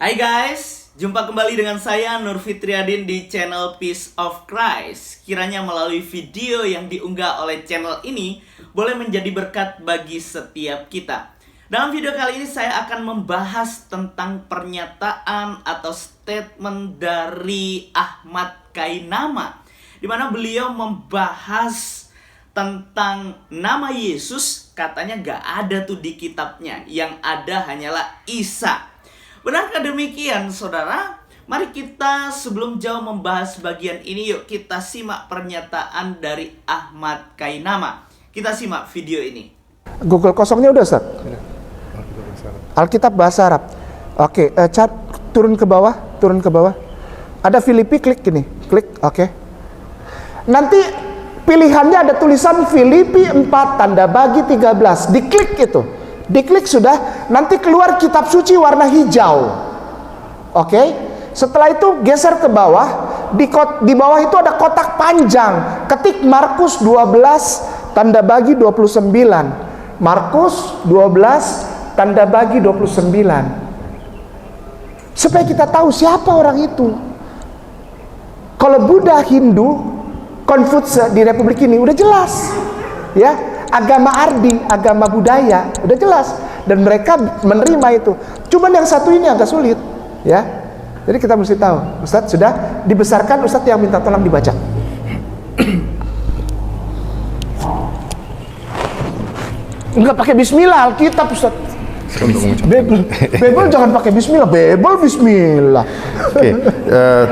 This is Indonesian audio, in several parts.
Hai guys, jumpa kembali dengan saya Nur Fitriadin di channel Peace of Christ. Kiranya melalui video yang diunggah oleh channel ini boleh menjadi berkat bagi setiap kita. Dalam video kali ini saya akan membahas tentang pernyataan atau statement dari Ahmad Kainama, di mana beliau membahas tentang nama Yesus. Katanya gak ada tuh di kitabnya, yang ada hanyalah Isa. Benarkah demikian, saudara? Mari kita sebelum jauh membahas bagian ini, yuk kita simak pernyataan dari Ahmad Kainama. Kita simak video ini. Google kosongnya udah, Ustaz? Alkitab bahasa Arab. Oke, cat turun ke bawah. Ada Filipi, klik gini, klik, oke. Nanti pilihannya ada tulisan Filipi 4 tanda bagi 13. Diklik itu. Diklik sudah, nanti keluar kitab suci warna hijau. Oke. Setelah itu geser ke bawah, di bawah itu ada kotak panjang. Ketik Markus 12 tanda bagi 29. Markus 12 tanda bagi 29. Supaya kita tahu siapa orang itu. Kalau Buddha, Hindu, Konfutse di Republik ini udah jelas. Ya. Agama Ardi, agama budaya, udah jelas, dan mereka menerima itu. Cuman yang satu ini agak sulit, ya. Jadi kita mesti tahu. Ustadz sudah dibesarkan, Ustadz yang minta tolong dibaca. Enggak pakai Bismillah Alkitab, Ustadz. Bebel jangan pakai Bismillah, Bebel Bismillah. Oke,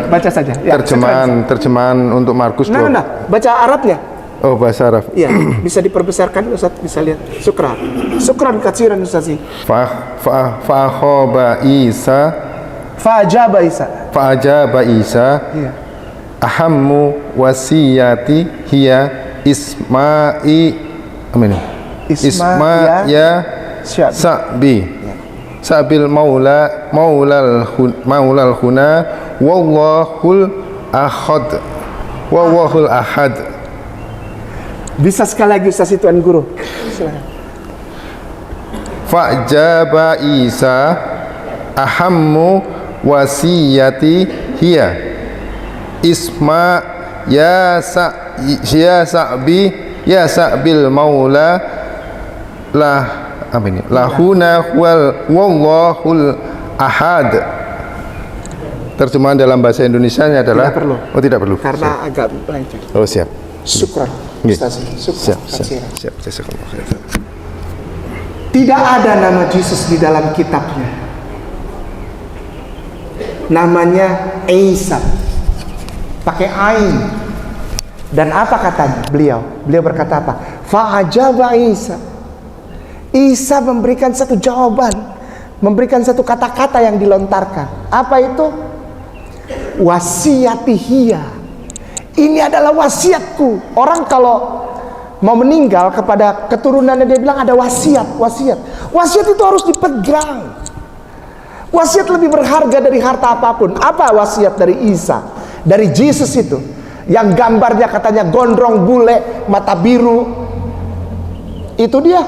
baca saja. Ya, terjemahan untuk Markus 12. Nah, baca Arabnya. Oh, bahasa Arab. Iya, bisa diperbesarkan, Ustaz, bisa lihat. Syukran katsiran, Ustaz. Fa'ajaba Isa. Iya. Ahammu wasiyati hiya Isma ya Sa'bi. Sa'bil maulal huna wallahul ahad. Bisa sekali lagi, Ustaz, Tuan Guru. Silakan. Fa'jaba Isa ahammu wasiyati hiya Isma ya Sa'bi ya Sa'bil maula lah lahuna wallahul ahad. Terjemahan dalam bahasa Indonesianya adalah tidak perlu. Oh, tidak perlu. Karena agak melenceng. Oh, siap. Syukran, Ustaz. Siap. Tidak ada nama Yesus di dalam kitabnya. Namanya Isa. Pakai ain. Dan apa katanya beliau? Beliau berkata apa? Fa'ajaba Isa. Isa memberikan satu jawaban, memberikan satu kata-kata yang dilontarkan. Apa itu? Wasiyatihiyah. Ini adalah wasiatku. Orang kalau mau meninggal kepada keturunannya, dia bilang ada wasiat. Wasiat itu harus dipegang. Wasiat lebih berharga dari harta apapun. Apa wasiat dari Isa, dari Yesus itu? Yang gambarnya katanya gondrong, bule, mata biru. Itu dia.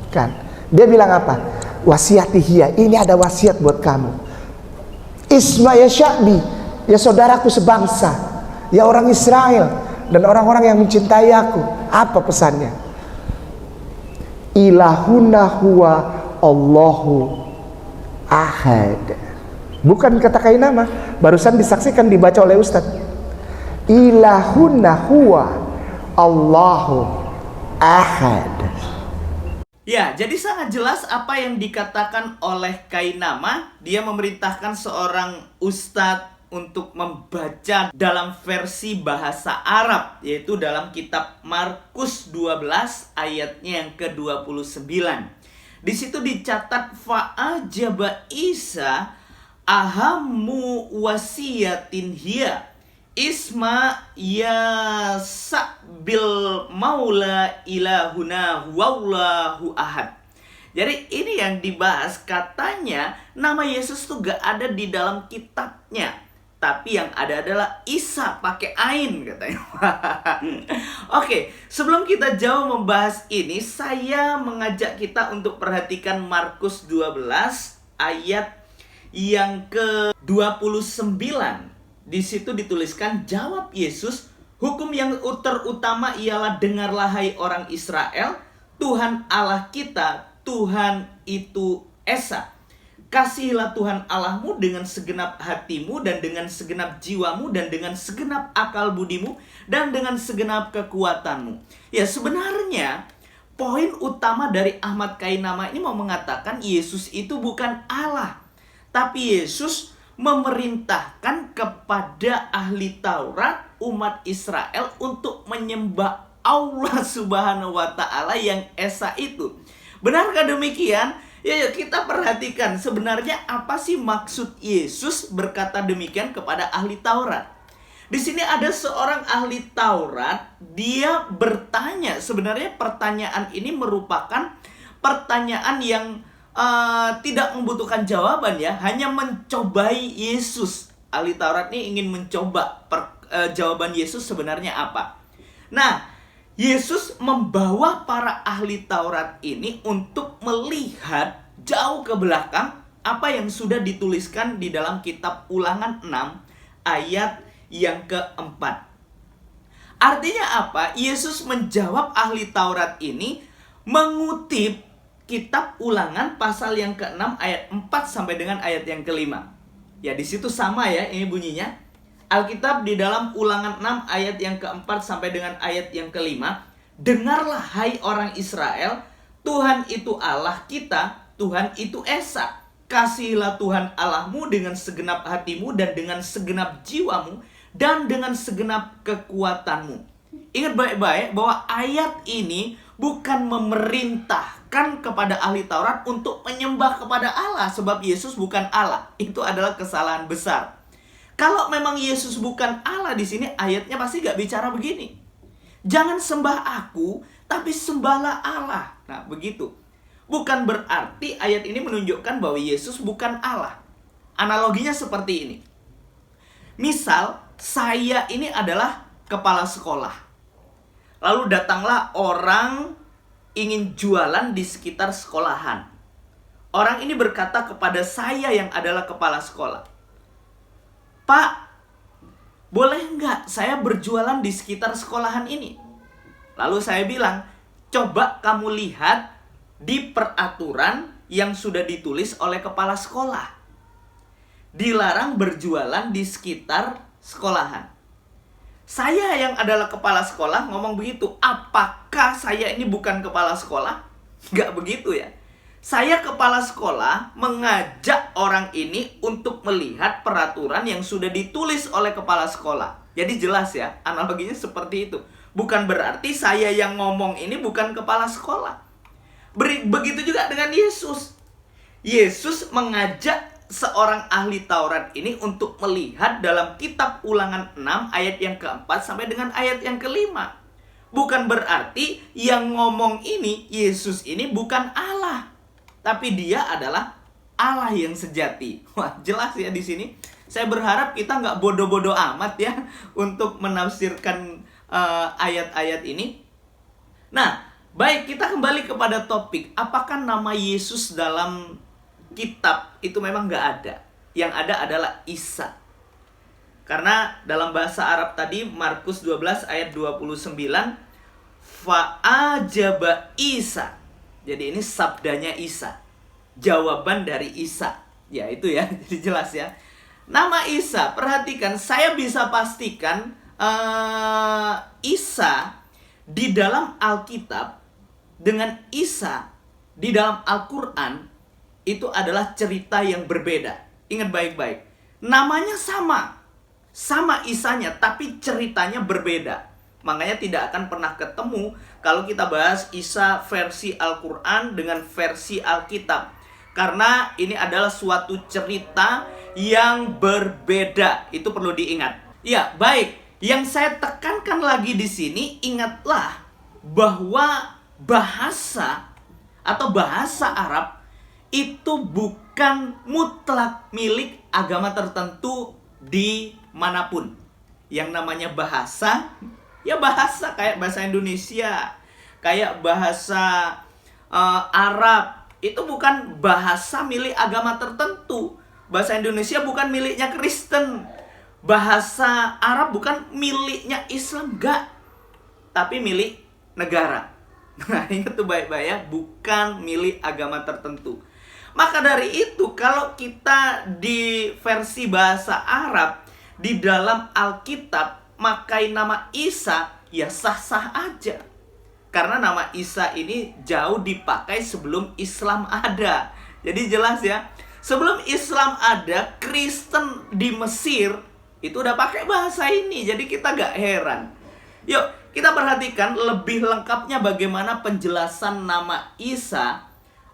Kan? Dia bilang apa? Wasiyatihiyah. Ini ada wasiat buat kamu. Isma ya Syabi, ya saudaraku sebangsa. Ya orang Israel dan orang-orang yang mencintai aku. Apa pesannya? Ilahuna huwa Allahu ahad. Bukan kata Kainama, barusan disaksikan, dibaca oleh Ustaz. Ilahuna huwa Allahu ahad. Ya, jadi sangat jelas apa yang dikatakan oleh Kainama. Dia memerintahkan seorang ustadz untuk membaca dalam versi bahasa Arab, yaitu dalam kitab Markus 12 ayatnya yang ke-29. Di situ dicatat fa'ajaba Isa ahammu wasiyatin hiya Isma ya Sa'bil maula ilahuna wallahu ahad. Jadi ini yang dibahas, katanya nama Yesus tuh gak ada di dalam kitabnya. Tapi yang ada adalah Isa pakai ain katanya. Oke, sebelum kita jauh membahas ini, saya mengajak kita untuk perhatikan Markus 12 ayat yang ke-29. Di situ dituliskan, jawab Yesus, hukum yang terutama ialah, dengarlah hai orang Israel, Tuhan Allah kita, Tuhan itu Esa. Kasihilah Tuhan Allahmu dengan segenap hatimu dan dengan segenap jiwamu dan dengan segenap akal budimu dan dengan segenap kekuatanmu. Ya, sebenarnya poin utama dari Ahmad Kainama ini mau mengatakan Yesus itu bukan Allah, tapi Yesus memerintahkan kepada ahli Taurat, umat Israel, untuk menyembah Allah Subhanahu wa Ta'ala yang Esa itu. Benarkah demikian? Ya, kita perhatikan sebenarnya apa sih maksud Yesus berkata demikian kepada ahli Taurat. Di sini ada seorang ahli Taurat, dia bertanya, sebenarnya pertanyaan ini merupakan pertanyaan yang tidak membutuhkan jawaban ya, hanya mencobai Yesus. Ahli Taurat ini ingin mencoba jawaban Yesus sebenarnya apa. Nah, Yesus membawa para ahli Taurat ini untuk melihat jauh ke belakang apa yang sudah dituliskan di dalam kitab Ulangan 6 ayat yang keempat. Artinya apa? Yesus menjawab ahli Taurat ini mengutip kitab Ulangan pasal yang ke-6 ayat 4 sampai dengan ayat yang ke-5. Ya, di situ sama ya ini bunyinya. Alkitab di dalam Ulangan 6 ayat yang keempat sampai dengan ayat yang ke-5. Dengarlah hai orang Israel, Tuhan itu Allah kita, Tuhan itu Esa. Kasihilah Tuhan Allahmu dengan segenap hatimu dan dengan segenap jiwamu dan dengan segenap kekuatanmu. Ingat baik-baik bahwa ayat ini bukan memerintahkan kepada ahli Taurat untuk menyembah kepada Allah, sebab Yesus bukan Allah. Itu adalah kesalahan besar. Kalau memang Yesus bukan Allah, di sini ayatnya pasti gak bicara begini. Jangan sembah aku, tapi sembahlah Allah. Nah, begitu. Bukan berarti ayat ini menunjukkan bahwa Yesus bukan Allah. Analoginya seperti ini. Misal, saya ini adalah kepala sekolah. Lalu datanglah orang ingin jualan di sekitar sekolahan. Orang ini berkata kepada saya yang adalah kepala sekolah, Pak, boleh nggak saya berjualan di sekitar sekolahan ini? Lalu saya bilang, coba kamu lihat di peraturan yang sudah ditulis oleh kepala sekolah. Dilarang berjualan di sekitar sekolahan. Saya yang adalah kepala sekolah ngomong begitu. Apakah saya ini bukan kepala sekolah? Nggak begitu ya. Saya kepala sekolah mengajak orang ini untuk melihat peraturan yang sudah ditulis oleh kepala sekolah. Jadi jelas ya, analoginya seperti itu. Bukan berarti saya yang ngomong ini bukan kepala sekolah. Begitu juga dengan Yesus. Yesus mengajak seorang ahli Taurat ini untuk melihat dalam kitab Ulangan 6 ayat yang keempat sampai dengan ayat yang kelima. Bukan berarti yang ngomong ini, Yesus ini bukan Allah, tapi dia adalah Allah yang sejati. Wah, jelas ya di sini. Saya berharap kita nggak bodoh-bodoh amat ya untuk menafsirkan ayat-ayat ini. Nah, baik, kita kembali kepada topik. Apakah nama Yesus dalam kitab itu memang nggak ada? Yang ada adalah Isa. Karena dalam bahasa Arab tadi, Markus 12 ayat 29, Fa'ajaba Isa. Jadi ini sabdanya Isa, jawaban dari Isa. Ya itu ya, jadi jelas ya. Nama Isa, perhatikan, saya bisa pastikan Isa di dalam Alkitab dengan Isa di dalam Al-Quran itu adalah cerita yang berbeda. Ingat baik-baik, namanya sama Isanya, tapi ceritanya berbeda. Makanya tidak akan pernah ketemu kalau kita bahas Isa versi Al-Quran dengan versi Alkitab. Karena ini adalah suatu cerita yang berbeda. Itu perlu diingat. Ya, baik. Yang saya tekankan lagi di sini, ingatlah bahwa bahasa atau bahasa Arab itu bukan mutlak milik agama tertentu dimanapun. Yang namanya bahasa, ya bahasa kayak bahasa Indonesia, kayak bahasa Arab, itu bukan bahasa milik agama tertentu. Bahasa Indonesia bukan miliknya Kristen. Bahasa Arab bukan miliknya Islam, enggak. Tapi milik negara. Nah, ingat tuh baik-baik ya, bukan milik agama tertentu. Maka dari itu, kalau kita di versi bahasa Arab, di dalam Alkitab, makai nama Isa, ya sah-sah aja. Karena nama Isa ini jauh dipakai sebelum Islam ada. Jadi jelas ya, sebelum Islam ada, Kristen di Mesir itu udah pakai bahasa ini. Jadi kita gak heran. Yuk, kita perhatikan lebih lengkapnya bagaimana penjelasan nama Isa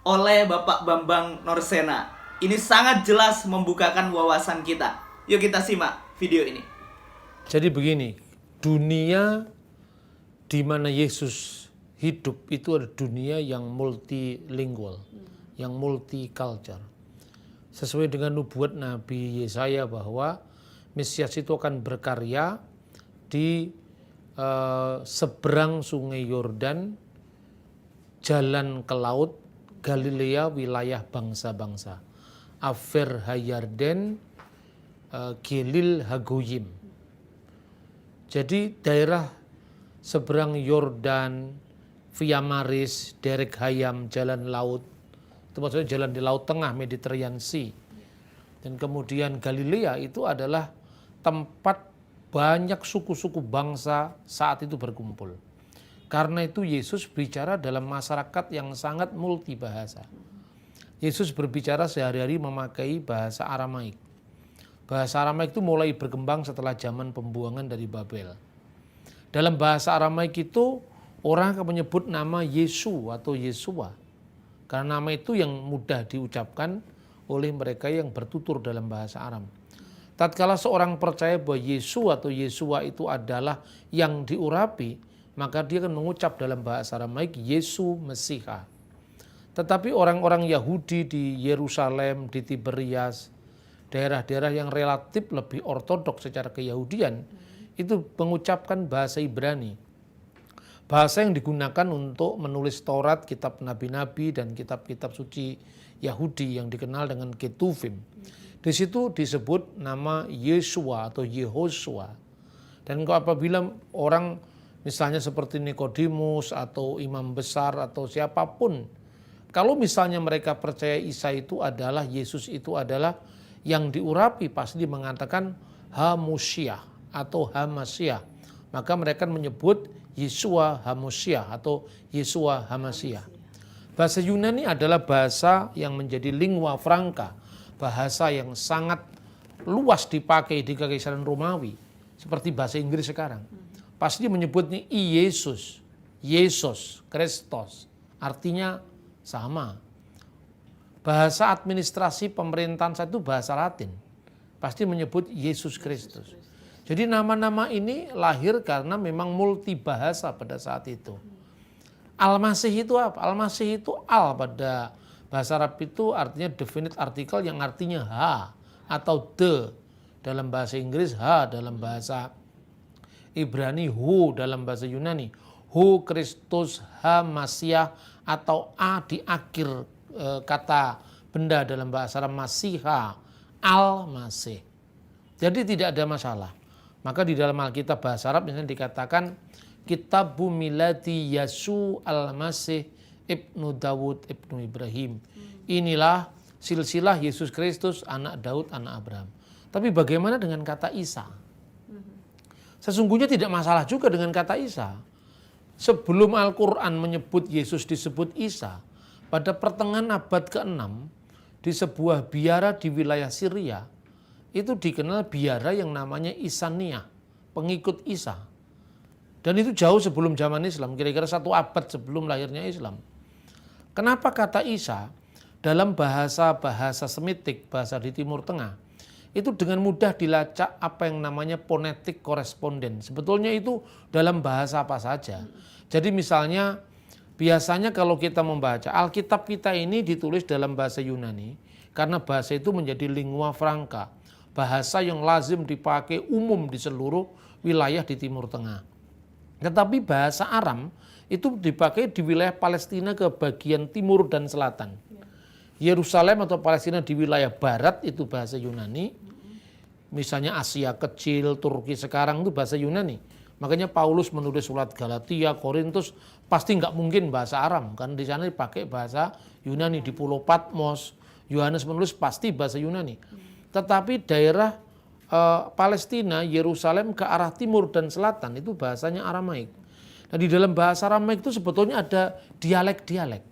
oleh Bapak Bambang Norsena. Ini sangat jelas membukakan wawasan kita. Yuk kita simak video ini. Jadi begini, dunia di mana Yesus hidup itu ada dunia yang multilingual, yang multicultural. Sesuai dengan nubuat Nabi Yesaya bahwa Mesias itu akan berkarya di seberang sungai Yordan, jalan ke laut, Galilea, wilayah bangsa-bangsa. Afer Hayarden, Gilil Hagoyim. Jadi daerah seberang Yordan, Via Maris, Derek Hayam, jalan laut. Itu maksudnya jalan di laut tengah, Mediterranean Sea. Dan kemudian Galilea itu adalah tempat banyak suku-suku bangsa saat itu berkumpul. Karena itu Yesus bicara dalam masyarakat yang sangat multibahasa. Yesus berbicara sehari-hari memakai bahasa Aramaik. Bahasa Aramaik itu mulai berkembang setelah zaman pembuangan dari Babel. Dalam bahasa Aramaik itu orang akan menyebut nama Yesu atau Yesua. Karena nama itu yang mudah diucapkan oleh mereka yang bertutur dalam bahasa Aram. Tatkala seorang percaya bahwa Yesu atau Yesua itu adalah yang diurapi, maka dia akan mengucap dalam bahasa Aramaik Yesu Mesiha. Tetapi orang-orang Yahudi di Yerusalem, di Tiberias, daerah-daerah yang relatif lebih ortodoks secara keyahudian, itu mengucapkan bahasa Ibrani. Bahasa yang digunakan untuk menulis Taurat, kitab nabi-nabi, dan kitab-kitab suci Yahudi yang dikenal dengan Ketuvim. Di situ disebut nama Yesua atau Yehosua. Dan apabila orang misalnya seperti Nikodemus atau imam besar atau siapapun, kalau misalnya mereka percaya Isa itu adalah, Yesus itu adalah yang diurapi, pasti mengatakan Hamusyah atau Hamasyah. Maka mereka menyebut Yesua Hamusyah atau Yesua Hamasyah. Bahasa Yunani adalah bahasa yang menjadi lingua franca, bahasa yang sangat luas dipakai di Kekaisaran Romawi, seperti bahasa Inggris sekarang. Pasti menyebutnya Yesus, Yesus, Kristus, artinya sama. Bahasa administrasi pemerintahan saat itu bahasa Latin, pasti menyebut Yesus Kristus. Jadi nama-nama ini lahir karena memang multibahasa pada saat itu. Al-Masih itu apa? Al-Masih itu al pada bahasa Arab itu artinya definite article yang artinya ha atau the dalam bahasa Inggris, ha dalam bahasa Ibrani, hu dalam bahasa Yunani, hu Kristus, ha Masiah atau a di akhir kata benda dalam bahasa Arab Masiha, al-Masih. Jadi tidak ada masalah. Maka di dalam Alkitab bahasa Arab misalnya dikatakan Kitabu Miladi Yasu al-Masih Ibnu Dawud Ibnu Ibrahim. Inilah silsilah Yesus Kristus anak Daud anak Abraham. Tapi bagaimana dengan kata Isa? Sesungguhnya tidak masalah juga dengan kata Isa. Sebelum Al-Quran menyebut Yesus disebut Isa, pada pertengahan abad ke-6 di sebuah biara di wilayah Syria, itu dikenal biara yang namanya Isaniyah, pengikut Isa. Dan itu jauh sebelum zaman Islam, kira-kira 1 abad sebelum lahirnya Islam. Kenapa kata Isa dalam bahasa Semitik, bahasa di Timur Tengah, itu dengan mudah dilacak apa yang namanya phonetic correspondence. Sebetulnya itu dalam bahasa apa saja. Jadi misalnya biasanya kalau kita membaca Alkitab kita ini ditulis dalam bahasa Yunani karena bahasa itu menjadi lingua franca, bahasa yang lazim dipakai umum di seluruh wilayah di Timur Tengah. Tetapi bahasa Aram itu dipakai di wilayah Palestina ke bagian timur dan selatan. Yerusalem atau Palestina di wilayah barat itu bahasa Yunani. Misalnya Asia Kecil, Turki sekarang itu bahasa Yunani. Makanya Paulus menulis surat Galatia, Korintus pasti nggak mungkin bahasa Aram, kan di sana dipakai bahasa Yunani. Di Pulau Patmos, Yohanes menulis pasti bahasa Yunani. Tetapi daerah Palestina, Yerusalem ke arah timur dan selatan itu bahasanya Aramaik. Nah di dalam bahasa Aramaik itu sebetulnya ada dialek-dialek.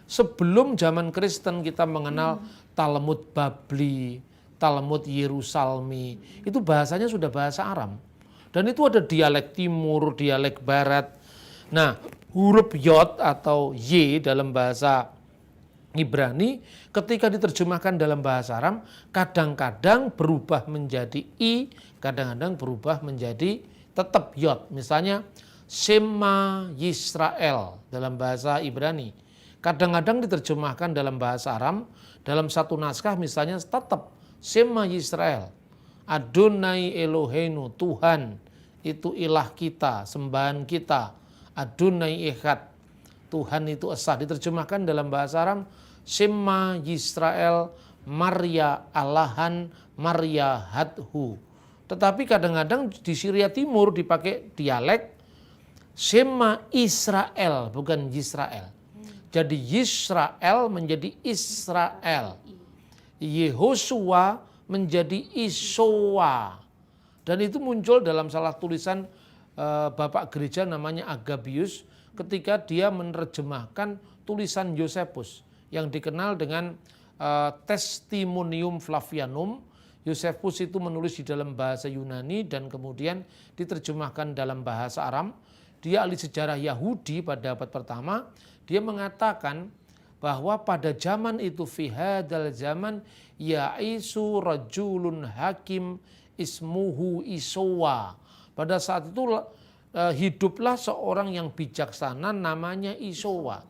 Sebelum zaman Kristen kita mengenal Talmud Babli, Talmud Yerusalmi, itu bahasanya sudah bahasa Aram. Dan itu ada dialek timur, dialek barat. Nah, huruf Yod atau Y dalam bahasa Ibrani ketika diterjemahkan dalam bahasa Aram kadang-kadang berubah menjadi I, kadang-kadang berubah menjadi tetap Yod. Misalnya Shema Yisrael dalam bahasa Ibrani. Kadang-kadang diterjemahkan dalam bahasa Aram, dalam satu naskah misalnya tetap Shema Yisrael, Adonai Eloheinu, Tuhan itu ilah kita, sembahan kita, Adonai Echad, Tuhan itu esa. Diterjemahkan dalam bahasa Aram, Shema Yisrael, Maria Allahan, Maria Hadhu. Tetapi kadang-kadang di Syria Timur dipakai dialek Shema Israel, bukan Yisrael. Jadi Yisrael menjadi Israel. Yehosua menjadi Isowa. Dan itu muncul dalam salah tulisan Bapak Gereja namanya Agabius ketika dia menerjemahkan tulisan Yosefus yang dikenal dengan Testimonium Flavianum. Yosefus itu menulis di dalam bahasa Yunani dan kemudian diterjemahkan dalam bahasa Aram. Dia ahli sejarah Yahudi pada abad pertama. Dia mengatakan bahwa pada zaman itu fi hadzal zaman ya'isu rajulun hakim ismuhu Isowa. Pada saat itu hiduplah seorang yang bijaksana namanya Isowa.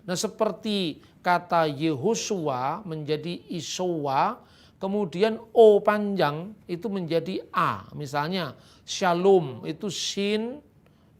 Nah seperti kata Yehosua menjadi Isowa, kemudian O panjang itu menjadi A. Misalnya Shalom itu Shin,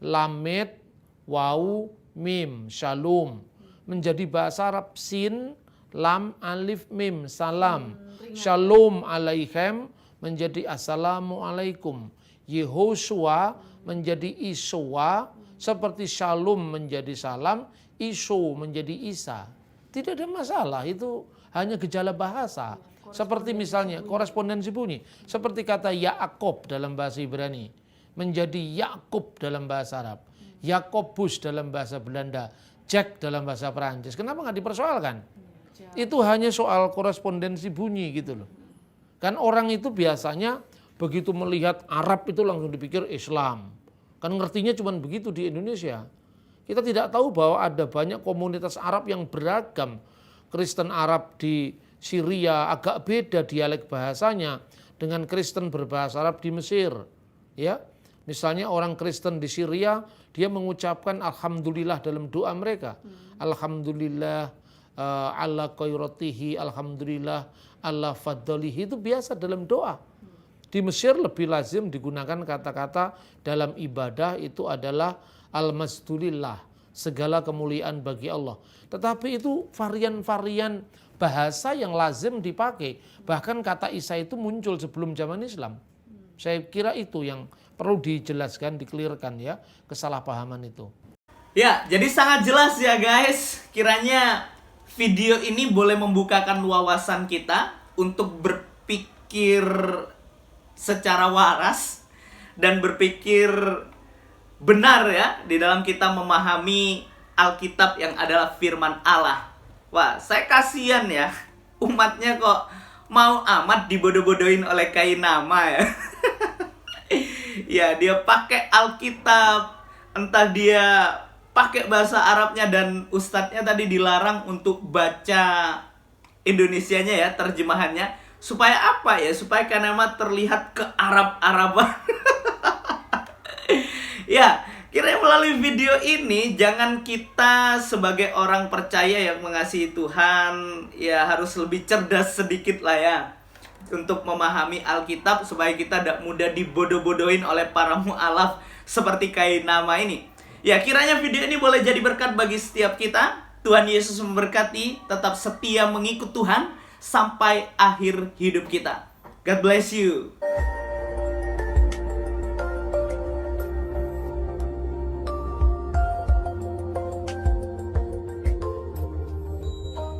Lamed, Wau, Mim, Shalom. Menjadi bahasa Arab Sin, Lam, Alif, Mim, Salam. Shalom alaihim menjadi Assalamualaikum. Yehosua menjadi Isowa, seperti Shalom menjadi Salam, Iso menjadi Isa. Tidak ada masalah, itu hanya gejala bahasa. Seperti misalnya korespondensi bunyi, seperti kata Yaakov dalam bahasa Ibrani menjadi Yakub dalam bahasa Arab, Yakobus dalam bahasa Belanda, Jack dalam bahasa Perancis. Kenapa nggak dipersoalkan? Itu hanya soal korespondensi bunyi gitu loh. Kan orang itu biasanya begitu melihat Arab itu langsung dipikir Islam. Kan ngertinya cuma begitu di Indonesia. Kita tidak tahu bahwa ada banyak komunitas Arab yang beragam. Kristen Arab di Syria agak beda dialek bahasanya dengan Kristen berbahasa Arab di Mesir. Ya, misalnya orang Kristen di Syria dia mengucapkan alhamdulillah dalam doa mereka. Alhamdulillah ala khairatihi, alhamdulillah ala fadlihi, itu biasa dalam doa. Di Mesir lebih lazim digunakan kata-kata dalam ibadah itu adalah al-masdulillah, segala kemuliaan bagi Allah. Tetapi itu varian-varian bahasa yang lazim dipakai. Bahkan kata Isa itu muncul sebelum zaman Islam. Saya kira itu yang perlu dijelaskan, dikelirkan ya, kesalahpahaman itu. Ya, jadi sangat jelas ya guys. Kiranya video ini boleh membukakan wawasan kita untuk berpikir secara waras dan berpikir benar ya di dalam kita memahami Alkitab yang adalah firman Allah. Wah, saya kasihan ya, umatnya kok mau amat dibodoh-bodohin oleh Kainama ya. Ya, dia pakai Alkitab, entah dia pakai bahasa Arabnya, dan ustadznya tadi dilarang untuk baca Indonesianya ya, terjemahannya. Supaya apa ya? Supaya Kainama terlihat ke Arab-Araban. Ya, kiranya melalui video ini jangan kita sebagai orang percaya yang mengasihi Tuhan ya harus lebih cerdas sedikit lah ya untuk memahami Alkitab supaya kita tidak mudah dibodoh-bodohin oleh para mu'alaf seperti Kainama ini. Ya, kiranya video ini boleh jadi berkat bagi setiap kita. Tuhan Yesus memberkati, tetap setia mengikut Tuhan sampai akhir hidup kita. God bless you.